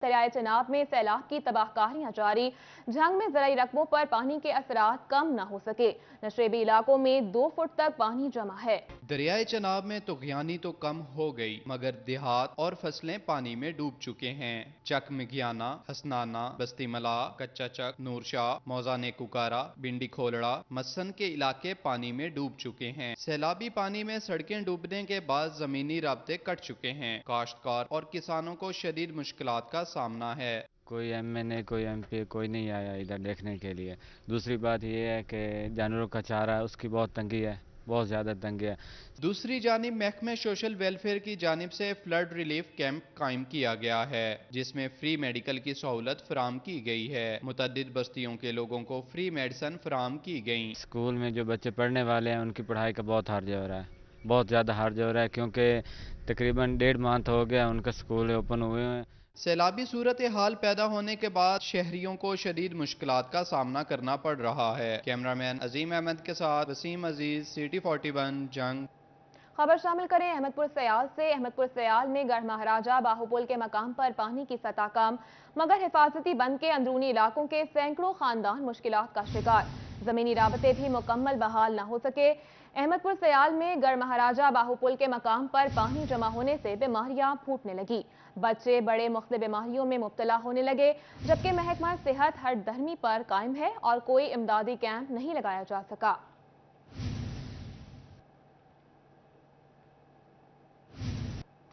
दरियाए चनाब में सैलाब की तबाहकारियां जारी। झंग में ज़राई रकबों पर पानी के असरात कम न हो सके। नशेबी इलाकों में 2 फुट तक पानी जमा है। दरियाए चनाब में तुगयानी तो कम हो गई, मगर देहात और फसलें पानी में डूब चुके हैं। चक मिघियाना, हसनाना, बस्ती मला, कच्चा चक, नूरशाह, मौजाने कुकारा, बिंडी खोलड़ा, मस्सन के इलाके पानी में डूब चुके हैं। सैलाबी पानी में सड़कें डूबने के बाद जमीनी राब्ते कट चुके हैं। काश्तकार और किसानों को शदीद मुश्किलात का सामना है। कोई एमएनए कोई एमपी कोई नहीं आया इधर देखने के लिए। दूसरी बात यह है कि जानवरों का चारा है, उसकी बहुत तंगी है, बहुत ज़्यादा तंगी है। दूसरी जानिब महकमे सोशल वेलफेयर की जानिब से फ्लड रिलीफ कैंप कायम किया गया है, जिसमें फ्री मेडिकल की सहूलत फराम की गई है। मुतअद्दिद बस्तियों के लोगों को फ्री मेडिसिन फराम की गई। स्कूल में जो बच्चे पढ़ने वाले हैं उनकी पढ़ाई का बहुत हर्ज हो रहा है, बहुत ज़्यादा हर्ज हो रहा है, क्योंकि तकरीबन 1.5 माह हो गया उनका स्कूल ओपन हुए हैं। सैलाबी सूरत हाल पैदा होने के बाद शहरियों को शदीद मुश्किलात का सामना करना पड़ रहा है। कैमरामैन अजीम अहमद के साथ वसीम अजीज, सिटी 41 जंग। खबर शामिल करें अहमदपुर सयाल से। अहमदपुर सयाल में गढ़ महाराजा बाहुपुल के मकाम पर पानी की सतह कम, मगर हिफाजती बंद के अंदरूनी इलाकों के सैकड़ों खानदान मुश्किलात का शिकार। जमीनी राबते भी मुकम्मल बहाल न हो सके। अहमदपुर सयाल में गढ़ महाराजा बाहुपुल के मकाम पर पानी जमा होने से बीमारियां फूटने लगी। बच्चे बड़े मुख्तलिफ बीमारियों में मुब्तला होने लगे, जबकि महकमा सेहत हर दहमी पर कायम है और कोई इमदादी कैंप नहीं लगाया जा सका।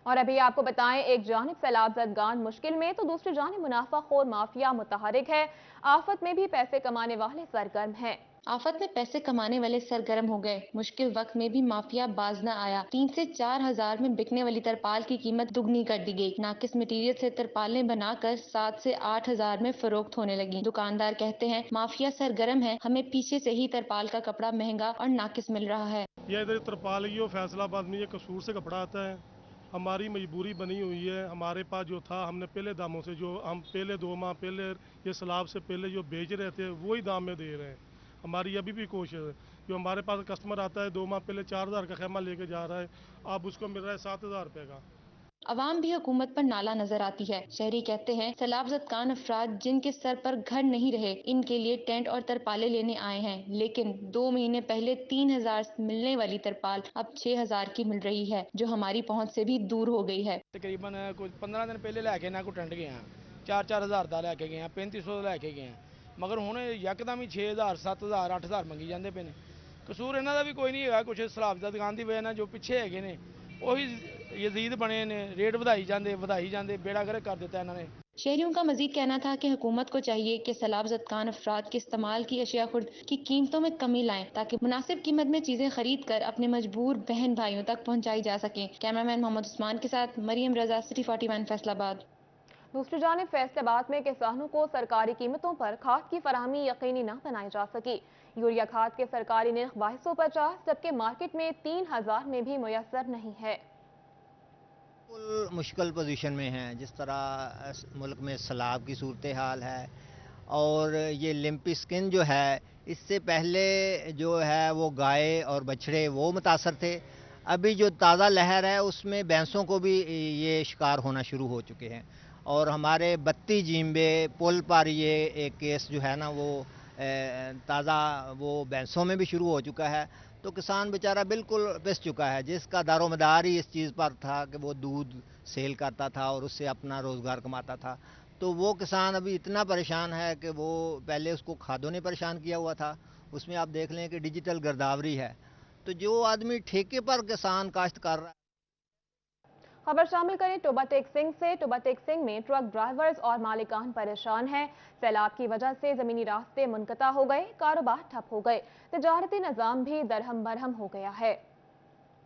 और अभी आपको बताएं, एक जानिब सैलाब ज़दगान मुश्किल में तो दूसरी जानिब मुनाफाखोर माफिया मुतहरिक है। आफत में भी पैसे कमाने वाले सरगर्म हैं। आफत में पैसे कमाने वाले सरगर्म हो गए। मुश्किल वक्त में भी माफिया बाज न आया। 3 से 4 हजार में बिकने वाली तरपाल की कीमत दुगनी कर दी गई। नाकिस मटीरियल से तरपालें बनाकर 7 से 8 हजार में फरोख्त होने लगी। दुकानदार कहते हैं माफिया सरगर्म है, हमें पीछे से ही तरपाल का कपड़ा महंगा और नाकिस मिल रहा है। यह इधर तरपाल की फैसलाबाद में ये कसूर से कपड़ा आता है। हमारी मजबूरी बनी हुई है। हमारे पास जो था, हमने पहले दामों से, जो हम पहले 2 माह पहले ये सैलाब से पहले जो बेच रहे थे वही दाम में दे रहे हैं। हमारी अभी भी कोशिश है। जो हमारे पास कस्टमर आता है 2 माह पहले 4,000 का खेमा लेके जा रहा है, अब उसको मिल रहा है 7,000 रुपये का। अवाम भी हुकूमत पर नाला नजर आती है। शहरी कहते हैं सैलाब ज़दगान अफराद जिनके सर पर घर नहीं रहे, इनके लिए टेंट और तरपाले लेने आए हैं, लेकिन 2 महीने पहले 3,000 मिलने वाली तरपाल अब 6,000 की मिल रही है, जो हमारी पहुंच से भी दूर हो गई है। तकरीबन कुछ 15 दिन पहले लैके ना को टेंट गए हैं, 4-4 हज़ार का लैके गए हैं, 3500 लैके गए हैं, मगर हुण यकदम ही 6,000 7,000 8,000 मंगी जाते पे ने। कसूर इन्हां दा भी कोई नहीं है, कुछ सैलाब ज़दगान की वजह नाल जो पिछे है ने ਉਹੀ यजीद बने ने, रेट ਵਧਾਈ ਜਾਂਦੇ बेड़ा गर्क कर दिता इन्होंने। शहरियों का मजीद कहना था कि हुकूमत को चाहिए कि सैलाब ज़दगान अफराद के इस्तेमाल की अशिया खुर्द की कीमतों में कमी लाएं, ताकि मुनासिब कीमत में चीजें खरीद कर अपने मजबूर बहन भाइयों तक पहुँचाई जा सके। कैमरामैन मोहम्मद उस्मान के साथ मरियम रजा, सिटी 41 फैसलाबाद। दूसरी जानिब फैसलाबाद में किसानों को सरकारी कीमतों पर खाद की फराहमी यकीनी न बनाई जा सकी। यूरिया खाद के सरकारी निर्ख 2250, जबकि मार्केट में 3,000 में भी मुयस्सर नहीं है। मुश्किल पोजीशन में हैं। जिस तरह मुल्क में सैलाब की सूरत हाल है और ये लिम्पी स्किन जो है, इससे पहले जो है वो गाय और बछड़े वो मुतासर थे। अभी जो ताज़ा लहर है उसमें भैंसों को भी ये शिकार होना शुरू हो चुके हैं। और हमारे 32 जींबे पुल पर ये एक केस जो है ना वो ताज़ा वो भैंसों में भी शुरू हो चुका है। तो किसान बेचारा बिल्कुल पिस चुका है, जिसका दारोमदार ही इस चीज़ पर था कि वो दूध सेल करता था और उससे अपना रोज़गार कमाता था। तो वो किसान अभी इतना परेशान है कि वो पहले उसको खादों ने परेशान किया हुआ था, उसमें आप देख लें कि डिजिटल गिरदावरी है। तो जो आदमी ठेके पर किसान काश्त कर रहा है। खबर शामिल करें टोबा टेक सिंह से। टोबा टेक सिंह में ट्रक ड्राइवर्स और मालिकान परेशान हैं। सैलाब की वजह से जमीनी रास्ते मुनक़ता हो गए, कारोबार ठप हो गए, तजारती निज़ाम भी दरहम बरहम हो गया है।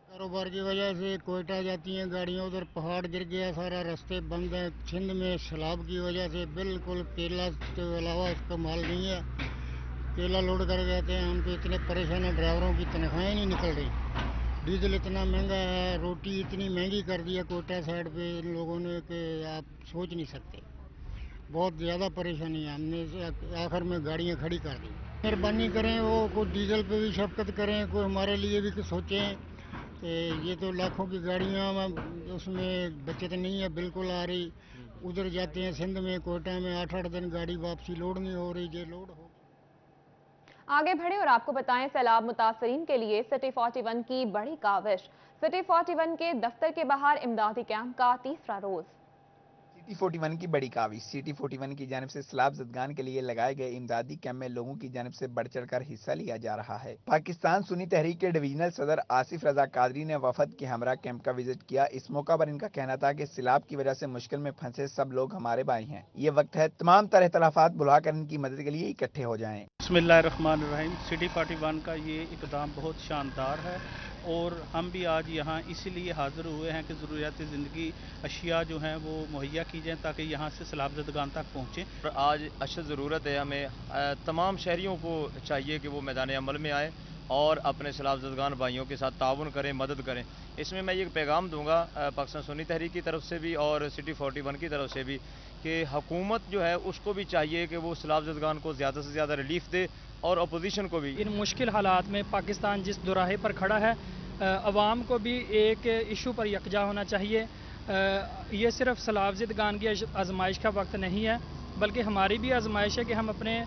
कारोबार की वजह से कोयटा जाती हैं गाड़ियाँ, उधर पहाड़ गिर गया, सारा रास्ते बंद है। छिंद में सैलाब की वजह से बिल्कुल केला के अलावा उसका माल नहीं है। केला लोड कर गए थे हम, तो इतने परेशान हैं, ड्राइवरों की तनख्वाहें नहीं निकल रही। डीजल इतना महंगा है, रोटी इतनी महंगी कर दी है कोयटा साइड पे इन लोगों ने कि आप सोच नहीं सकते। बहुत ज़्यादा परेशानी है, हमने आखिर में गाड़ियाँ खड़ी कर दी। मेहरबानी करें, वो कुछ डीजल पे भी शफकत करें, कोई हमारे लिए भी कुछ सोचें कि ये तो लाखों की गाड़ियाँ, उसमें बचत नहीं है बिल्कुल आ रही। उधर जाते हैं सिंध में, कोयटा में 8-8 दिन गाड़ी वापसी लोड नहीं हो रही, ये लोड हो। आगे बढ़े और आपको बताएं सैलाब मुतासरीन के लिए सिटी 41 की बड़ी काविश। सिटी 41 के दफ्तर के बाहर इमदादी कैंप का तीसरा रोज। सिटी 41 की बड़ी काविश। सिटी 41 की जानिब से सैलाब ज़दगान के लिए लगाए गए इमदादी कैंप में लोगों की जानिब से बढ़ चढ़कर हिस्सा लिया जा रहा है। पाकिस्तान सुन्नी तहरीक के डिवीजनल सदर आसिफ रजा कादरी ने वफद के हमरा कैंप का विजिट किया। इस मौका पर इनका कहना था कि सैलाब की वजह से मुश्किल में फंसे सब लोग हमारे भाई हैं। ये वक्त है तमाम तरह इख्तलाफात बुलाकर इनकी मदद के लिए इकट्ठे हो जाएं। बिस्मिल्लाहिर्रहमानिर्रहीम। सिटी 41 का ये इकदाम बहुत शानदार है और हम भी आज यहाँ इसीलिए हाज़िर हुए हैं कि ज़रूरियात ज़िंदगी अशिया जो हैं वो मुहैया की जाएँ ताकि यहाँ से सैलाब ज़दगान तक पहुँचें। आज अशद ज़रूरत है, हमें तमाम शहरियों को चाहिए कि वो मैदान अमल में आए और अपने सैलाब ज़दगान भाइयों के साथ ताउन करें, मदद करें। इसमें मैं ये पैगाम दूंगा पाकिस्तान सुन्नी तहरीक की तरफ से भी और सिटी 41 की तरफ से भी कि हुकूमत जो है उसको भी चाहिए कि वो सैलाब ज़दगान को ज़्यादा से ज़्यादा रिलीफ दे और अपोजिशन को भी। इन मुश्किल हालात में पाकिस्तान जिस दोराहे पर खड़ा है, अवाम को भी एक इशू पर यकजा होना चाहिए। ये सिर्फ सैलाब ज़दगान की आजमाइश का वक्त नहीं है, बल्कि हमारी भी आजमाइश है कि हम अपने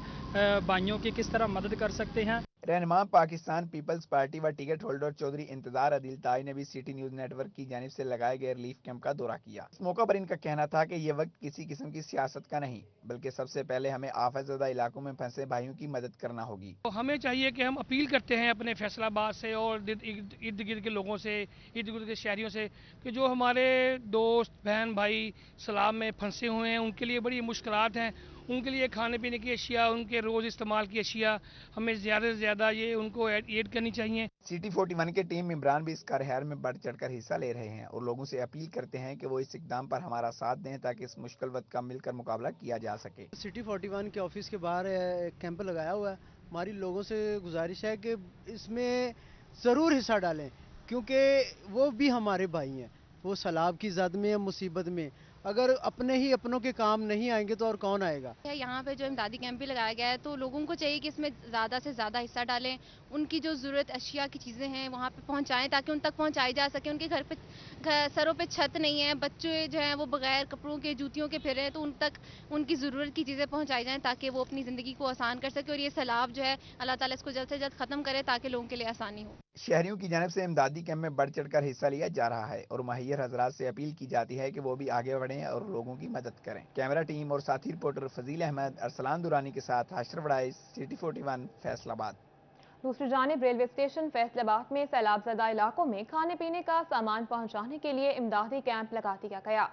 भाइयों की किस तरह मदद कर सकते हैं। रहनुमा पाकिस्तान पीपल्स पार्टी व टिकट होल्डर चौधरी इंतजार अदिल ताई ने भी सिटी न्यूज़ नेटवर्क की जानिब से लगाए गए रिलीफ कैंप का दौरा किया। इस मौका पर इनका कहना था कि ये वक्त किसी किस्म की सियासत का नहीं, बल्कि सबसे पहले हमें आफतज़दा इलाकों में फंसे भाइयों की मदद करना होगी। तो हमें चाहिए कि हम अपील करते हैं अपने फैसलाबाद से और इर्द गिर्द के लोगों से, इर्द गिर्द के शहरियों से कि जो हमारे दोस्त बहन भाई सैलाब में फंसे हुए हैं उनके लिए बड़ी मुश्किलात हैं। उनके लिए खाने पीने की अशिया, उनके रोज़ इस्तेमाल की अशिया हमें ज़्यादा से ज़्यादा ये उनको ऐड करनी चाहिए। सिटी 41 के टीम इमरान भी इस कारहर में बढ़ चढ़कर हिस्सा ले रहे हैं और लोगों से अपील करते हैं कि वो इस इक़दाम पर हमारा साथ दें ताकि इस मुश्किल वक्त का मिलकर मुकाबला किया जा सके। सिटी 41 के ऑफिस के बाहर कैंप लगाया हुआ है। हमारी लोगों से गुजारिश है कि इसमें ज़रूर हिस्सा डालें, क्योंकि वो भी हमारे भाई हैं। वो सैलाब की ज़द में, मुसीबत में अगर अपने ही अपनों के काम नहीं आएंगे तो और कौन आएगा। यहाँ पे जो इमदादी कैंप भी लगाया गया है तो लोगों को चाहिए कि इसमें ज़्यादा से ज़्यादा हिस्सा डालें, उनकी जो ज़रूरत अशिया की चीज़ें हैं वहाँ पे पहुँचाएं ताकि उन तक पहुँचाई जा सके। उनके घर पे सरों पे छत नहीं है, बच्चे जो हैं वो बगैर कपड़ों के, जूतियों के फिर रहे हैं, तो उन तक उनकी ज़रूरत की चीज़ें पहुँचाई जाएँ ताकि वो अपनी ज़िंदगी को आसान कर सके। और ये सैलाब जो है अल्लाह ताला इसको जल्द से जल्द ख़त्म करे ताकि लोगों के लिए आसानी हो। शहरियों की जानिब से इमदादी कैंप में बढ़ चढ़कर हिस्सा लिया जा रहा है और मुहैयर हजरात से अपील की जाती है कि वो भी आगे बढ़ें और लोगों की मदद करें। कैमरा टीम और साथी रिपोर्टर फजील अहमद, अरसलान दुरानी के साथ अशरफ वड़ाइस, सिटी 41 फैसलाबाद। दूसरी जानिब रेलवे स्टेशन फैसलाबाद में सैलाबज़दा इलाकों में खाने पीने का सामान पहुंचाने के लिए इमदादी कैंप लगा दिया गया।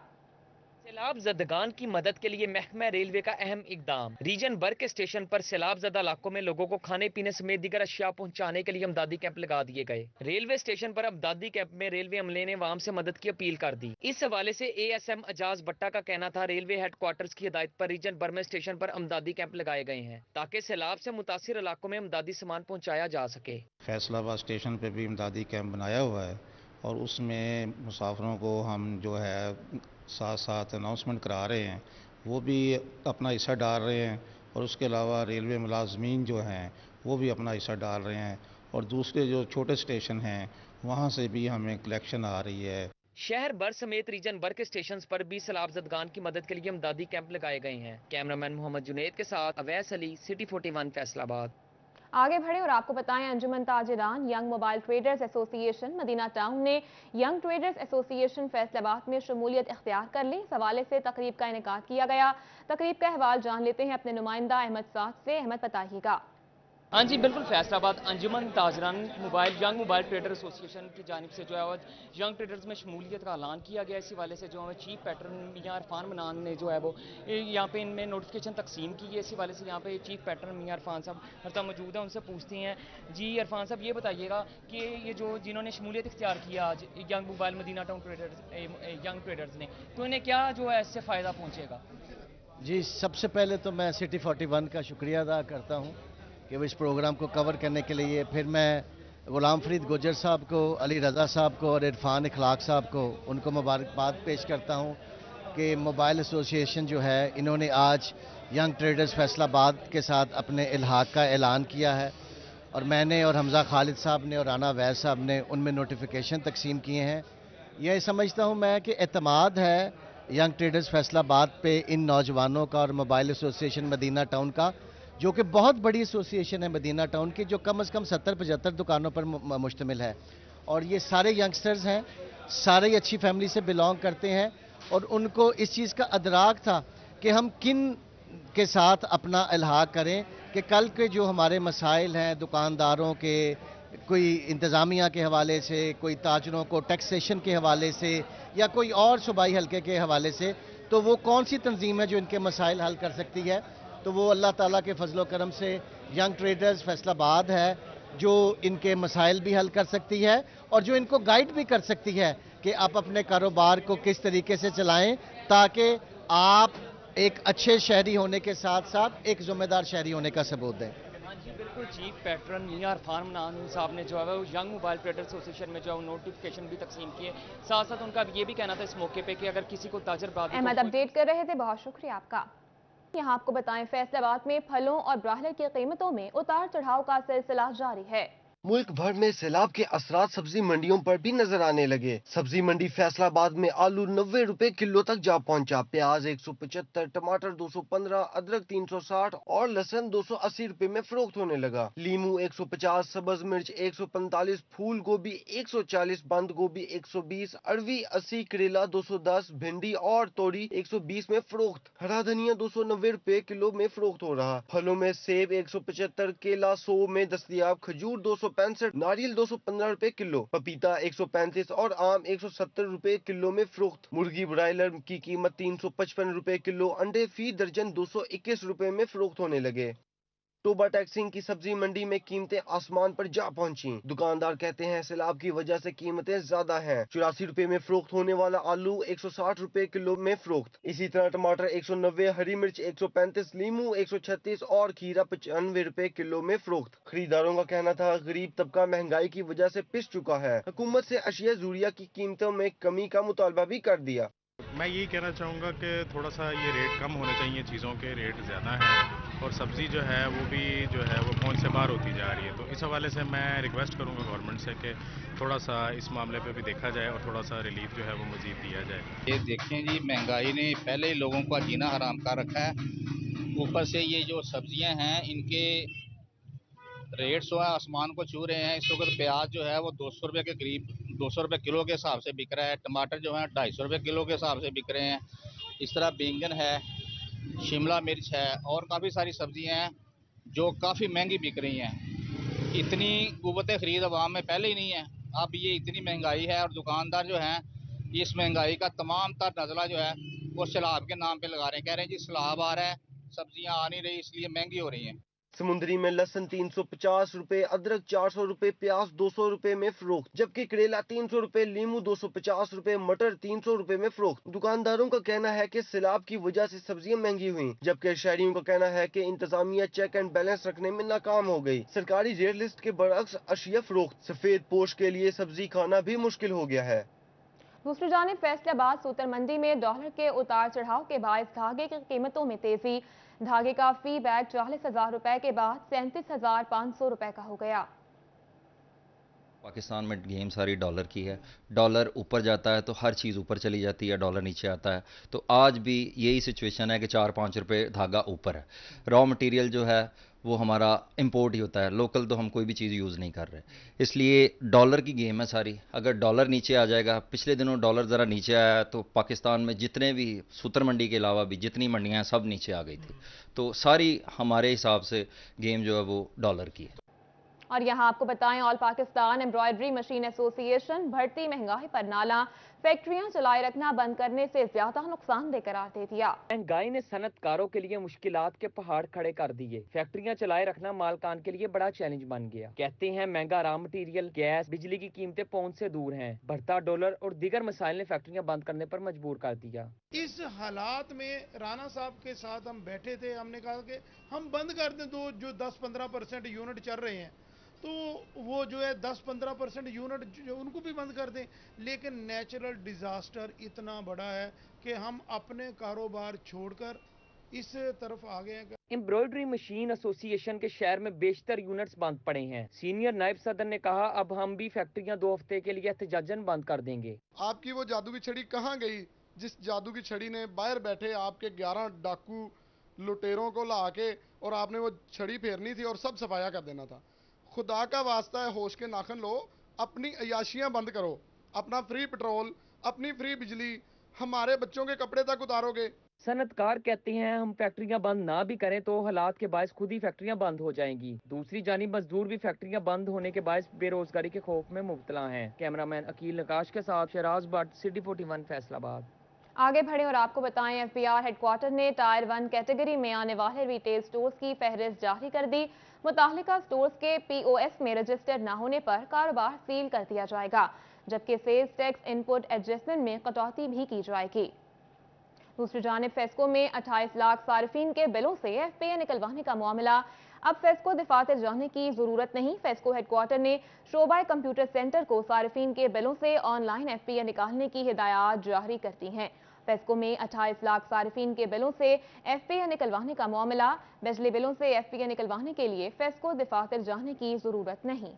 सैलाब ज़दगान की मदद के लिए महकमा रेलवे का अहम इकदाम। रीजन बर्क स्टेशन पर सैलाब ज़दा इलाकों में लोगों को खाने पीने समेत दीगर अशिया पहुंचाने के लिए इमदादी कैंप लगा दिए गए। रेलवे स्टेशन पर इमदादी कैंप में रेलवे अमले ने आवाम से मदद की अपील कर दी। इस हवाले से ASM अजाज भट्टा का कहना था रेलवे हेडक्वार्टर्स की हिदायत पर रीजन बर्मे स्टेशन पर इमदादी कैंप लगाए गए हैं ताकि सैलाब से मुतासिर इलाकों में इमदादी सामान पहुँचाया जा सके। फैसलाबाद स्टेशन पर भी इमदादी कैंप बनाया हुआ है और उसमें मुसाफिरों को हम जो है साथ साथ अनाउंसमेंट करा रहे हैं, वो भी अपना हिस्सा डाल रहे हैं और उसके अलावा रेलवे मुलाजमीन जो हैं वो भी अपना हिस्सा डाल रहे हैं और दूसरे जो छोटे स्टेशन हैं वहाँ से भी हमें कलेक्शन आ रही है। शहर भर समेत रीजन भर के स्टेशन पर भी सैलाब ज़दगान की मदद के लिए इमदादी कैंप लगाए गए हैं। कैमरामैन मोहम्मद जुनैद के साथ अवैस अली, सिटी 41 फैसलाबाद। आगे बढ़े और आपको बताएं Anjuman Tajiran young mobile traders association Madina town ने यंग ट्रेडर्स एसोसिएशन फैसलाबाद में शमूलियत इख्तियार कर ली। इस हवाले से तकरीब का इनेकाद किया गया। तकरीब का अहवाल जान लेते हैं अपने नुमाइंदा अहमद साद से। अहमद बताइएगा। हाँ जी बिल्कुल, फैसलाबाद अंजुमन ताजरान यंग मोबाइल ट्रेडर एसोसिएशन की जानिब से जो है यंग ट्रेडर्स में शमूलियत का ऐलान किया गया। इसी वाले से जो है चीफ पैटर्न मियां इरफान मनान ने जो है वो यहाँ पे इनमें नोटिफिकेशन तकसीम की है। इसी वाले से यहाँ पे चीफ पैटर्न मियां इरफान साहब हर तक मौजूद है, उनसे पूछते हैं। जी इरफान साहब, ये बताइएगा कि ये जो जिन्होंने शमूलियत इख्तियार किया आज young mobile Madina town traders young traders ने, तो इन्हें क्या जो है इससे फ़ायदा पहुँचेगा? जी, सबसे पहले तो मैं सिटी 41 का शुक्रिया अदा करता हूँ कि वो इस प्रोग्राम को कवर करने के लिए। फिर मैं गुलाम फरीद गुजर साहब को, अली रज़ा साहब को और इरफान इखलाक साहब को उनको मुबारकबाद पेश करता हूँ कि मोबाइल एसोसिएशन जो है इन्होंने आज यंग ट्रेडर्स फैसलाबाद के साथ अपने इल्हाक का ऐलान किया है और मैंने और हमज़ा खालिद साहब ने और राना वैद साहब ने उनमें नोटिफिकेशन तकसीम किए हैं। यह समझता हूँ मैं कि एतमाद है यंग ट्रेडर्स फैसलाबाद पे इन नौजवानों का और मोबाइल एसोसिएशन मदीना टाउन का, जो कि बहुत बड़ी एसोसिएशन है मदीना टाउन की, जो कम से कम 70-75 दुकानों पर मुश्तमिल है। और ये सारे यंगस्टर्स हैं, सारे अच्छी फैमिली से बिलोंग करते हैं और उनको इस चीज़ का अदराक था कि हम किन के साथ अपना इल्हाक करें कि कल के जो हमारे मसाइल हैं दुकानदारों के, कोई इंतज़ामिया के हवाले से, कोई ताजरों को टैक्सेशन के हवाले से या कोई और सूबाई हल्के के हवाले से, तो वो कौन सी तंजीम है जो इनके मसाइल हल कर सकती है। तो वो अल्लाह ताला के फजलो करम से यंग ट्रेडर्स फैसलाबाद है जो इनके मसाइल भी हल कर सकती है और जो इनको गाइड भी कर सकती है कि आप अपने कारोबार को किस तरीके से चलाएं ताकि आप एक अच्छे शहरी होने के साथ साथ एक जिम्मेदार शहरी होने का सबूत दें। हाँ जी बिल्कुल, चीफ पैटर्न मियां इरफान मनान साहब ने जो है वो यंग मोबाइल ट्रेडर एसोसिएशन में जो है नोटिफिकेशन भी तकसीम किए। साथ साथ उनका ये भी कहना था इस मौके पे कि अगर किसी को ताजरबाजी अहमद अपडेट कर रहे थे, बहुत शुक्रिया आपका। यहाँ आपको बताएं, फैसलाबाद में फलों और ब्रायलर की कीमतों में उतार चढ़ाव का सिलसिला जारी है। मुल्क भर में सैलाब के असरात सब्जी मंडियों पर भी नजर आने लगे। सब्जी मंडी फैसलाबाद में आलू 90 रुपए किलो तक जा पहुंचा, प्याज 175, टमाटर 215, अदरक 360 और लहसुन 280 रुपए में फरोख्त होने लगा। लीमू 150, सब्ज मिर्च 145, फूल गोभी 140, बंद गोभी 120, अरवी 80, करेला 210, भिंडी और तोरी 120 में फरोख्त। हरा धनिया 290 रुपए किलो में फरोख्त हो रहा। फलों में सेब 175, केला 100 में दस्तयाब, खजूर 265, नारियल 215 रुपए किलो, पपीता 135 और आम 170 रुपए किलो में फरोख्त। मुर्गी ब्रायलर की कीमत 355 रुपए किलो, अंडे फी दर्जन 221 रुपए में फरोख्त होने लगे। टोबा टैक्सिंग की सब्जी मंडी में कीमतें आसमान पर जा पहुंची। दुकानदार कहते हैं सैलाब की वजह से कीमतें ज्यादा हैं। 84 रुपए में फरोख्त होने वाला आलू 160 रुपए किलो में फरोख्त। इसी तरह टमाटर 190, हरी मिर्च 135, लीमू 136 और खीरा 95 रुपए किलो में फरोख्त। खरीदारों का कहना था गरीब तबका महंगाई की वजह से पिस चुका है। हुकूमत से अशिया ज़रूरिया की कीमतों में कमी का मुतालबा भी कर दिया। मैं यही कहना चाहूँगा कि थोड़ा सा ये रेट कम होने चाहिए, चीज़ों के रेट ज़्यादा हैं और सब्ज़ी जो है वो भी जो है वो पहुँच से बाहर होती जा रही है। तो इस हवाले से मैं रिक्वेस्ट करूँगा गवर्नमेंट से कि थोड़ा सा इस मामले पे भी देखा जाए और थोड़ा सा रिलीफ जो है वो मज़ीद दिया जाए। ये देखें जी, महंगाई ने पहले ही लोगों का जीना हराम कर रखा है, ऊपर से ये जो सब्जियां हैं इनके रेट जो है आसमान को छू रहे हैं। इस वक्त प्याज जो है वो 200 रुपये के करीब 200 रुपये किलो के हिसाब से बिक रहा है। टमाटर जो है 250 रुपये किलो के हिसाब से बिक रहे हैं। इस तरह बैंगन है, शिमला मिर्च है और काफ़ी सारी सब्जियां हैं जो काफ़ी महंगी बिक रही हैं। इतनी कुव्वत ख़रीद अवाम में पहले ही नहीं है, अब ये इतनी महंगाई है और दुकानदार जो हैं इस महंगाई का तमाम तर नज़ला जो है वो सैलाब के नाम पे लगा रहे हैं। कह रहे हैं जी सैलाब आ रहा है, सब्जियां आ नहीं रही इसलिए महंगी हो रही हैं। समुद्री में लहसुन 350 रुपए, अदरक 400 रुपए, प्याज 200 रुपए में फरोख्त, जबकि करेला 300 रुपए, लीमू 250 रुपए, मटर 300 रुपए में फरोख्त। दुकानदारों का कहना है कि सैलाब की वजह से सब्जियां महंगी हुई, जबकि शहरियों का कहना है कि इंतजामिया चेक एंड बैलेंस रखने में नाकाम हो गई। सरकारी रेट लिस्ट के बरअक्स अशिया फरोख्त, सफेद पोश के लिए सब्जी खाना भी मुश्किल हो गया है। दूसरी जानिब फैसलाबाद सूतर मंडी में डॉलर के उतार चढ़ाव के बायस धागे की कीमतों में तेजी। धागे का फी बैग 40,000 रुपए के बाद 37,500 रुपए का हो गया। पाकिस्तान में गेम सारी डॉलर की है। डॉलर ऊपर जाता है तो हर चीज़ ऊपर चली जाती है, डॉलर नीचे आता है। तो आज भी यही सिचुएशन है कि 4-5 रुपए धागा ऊपर है। रॉ मटेरियल जो है वो हमारा इंपोर्ट ही होता है, लोकल तो हम कोई भी चीज़ यूज़ नहीं कर रहे। इसलिए डॉलर की गेम है सारी। अगर डॉलर नीचे आ जाएगा, पिछले दिनों डॉलर ज़रा नीचे आया तो पाकिस्तान में जितने भी सूतर मंडी के अलावा भी जितनी मंडियाँ हैं सब नीचे आ गई थी। तो सारी हमारे हिसाब से गेम जो है वो डॉलर की है। और यहाँ आपको बताएं, all Pakistan embroidery machine association बढ़ती महंगाई पर नाला, फैक्ट्रियां चलाए रखना बंद करने से ज्यादा नुकसानदेह करार दे दिया। महंगाई ने सनतकारों के लिए मुश्किलात के पहाड़ खड़े कर दिए। फैक्ट्रियां चलाए रखना मालकान के लिए बड़ा चैलेंज बन गया। कहते हैं महंगा रॉ मटीरियल, गैस, बिजली की कीमतें पहुंच से दूर हैं। बढ़ता डॉलर और दीगर मसाइल ने फैक्ट्रियां बंद करने पर मजबूर कर दिया। इस हालात में राना साहब के साथ हम बैठे थे, हमने कहा कि हम बंद कर दें दो जो 10-15% यूनिट चल रहे हैं, तो वो जो है 10-15% यूनिट जो उनको भी बंद कर दें। लेकिन नेचुरल डिजास्टर इतना बड़ा है कि हम अपने कारोबार छोड़कर इस तरफ आ गए हैं। एम्ब्रॉयडरी मशीन एसोसिएशन के शहर में बेशतर यूनिट्स बंद पड़े हैं। सीनियर नायब सदर ने कहा, अब हम भी फैक्ट्रियां 2 हफ्ते के लिए एहतजाजन बंद कर देंगे। आपकी वो जादू की छड़ी कहाँ गई जिस जादू की छड़ी ने बाहर बैठे आपके 11 डाकू लुटेरों को ला के और आपने वो छड़ी फेरनी थी और सब सफाया कर देना था। खुदा का वास्ता है, होश के नाखन लो, अपनी अयाशियां बंद करो। अपना फ्री पेट्रोल, अपनी फ्री बिजली हमारे बच्चों के कपड़े तक उतारोगे। सनतकार कहते हैं हम फैक्ट्रियां बंद ना भी करें तो हालात के बायस खुद ही फैक्ट्रियां बंद हो जाएंगी। दूसरी जानिब मजदूर भी फैक्ट्रियां बंद होने के बायस बेरोजगारी के खौफ में मुब्तला हैं। कैमरामैन अकील नकाश के साथ शहराज भट्ट, सिटी 41 फैसलाबाद। आगे बढ़े और आपको बताएं, एफबीआर हेडक्वार्टर ने टायर 1 कैटेगरी में आने वाले रिटेल स्टोर्स की फहरिस्त जारी कर दी। मुतालिका स्टोर्स के पीओएस में रजिस्टर्ड न होने पर कारोबार सील कर दिया जाएगा, जबकि सेल्स टैक्स इनपुट एडजस्टमेंट में कटौती भी की जाएगी। दूसरी जानिब फेस्को में 28 लाख सार्फिन के बिलों से एफपीए निकलवाने का मामला। अब फेस्को दिफातर जाने की जरूरत नहीं। फेस्को हेडक्वार्टर ने शोबा कंप्यूटर सेंटर को सार्फिन के बिलों से ऑनलाइन एफपीए निकालने की हिदायत जारी करती हैं। फेस्को में 28 लाख सार्फिन के बिलों से एफपीए निकलवाने का मामला। बिजली बिलों से एफपीए निकलवाने के लिए फेस्को दिफातर जाने की जरूरत नहीं।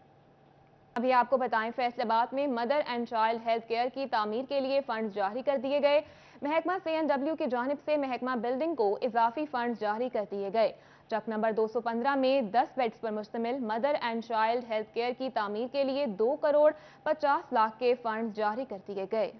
अभी आपको बताएं, फैसलाबाद में mother and child health care की तामीर के लिए फंड्स जारी कर दिए गए। महकमा CNW की जानिब से महकमा बिल्डिंग को इजाफी फंड्स जारी कर दिए गए। ट्रक नंबर 215 में 10 बेड्स पर मुश्तमिल mother and child health care की तामीर के लिए 2 करोड़ 50 लाख के फंड्स जारी कर दिए गए।